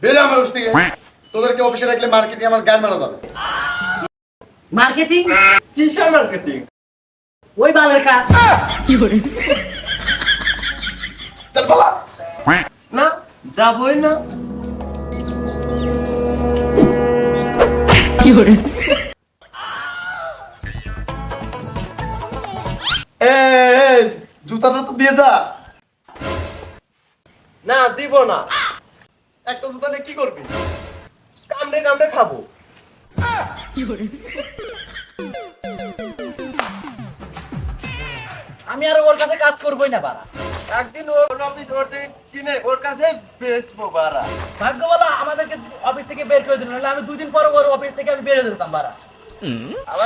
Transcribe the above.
বেরে আমার অফিস থেকে। তোদেরকে অফিসে রাখলে মার্কেটিং আমার গান মারা যাবে। মার্কেটিং? কিসের মার্কেটিং? ওই বালের কাজ। চল পালা। না যাবই না। এই জুতাটা তো দিয়ে যা। না দিব না। একটা জুতা নিয়ে কি করবি? কামড়ে কামড়ে খাবো। আমি আর ওর কাছে কাজ করবই না বাড়া। একদিন ওর অফিস ওর থেকে কিনে ওর কাছে বেচবো বাড়া। ভাগ্য বলো আমাদেরকে অফিস থেকে বের করে দিল, নাহলে আমি 2 দিন পর ওর অফিস থেকে আমি বের হয়ে যেতাম বাড়া।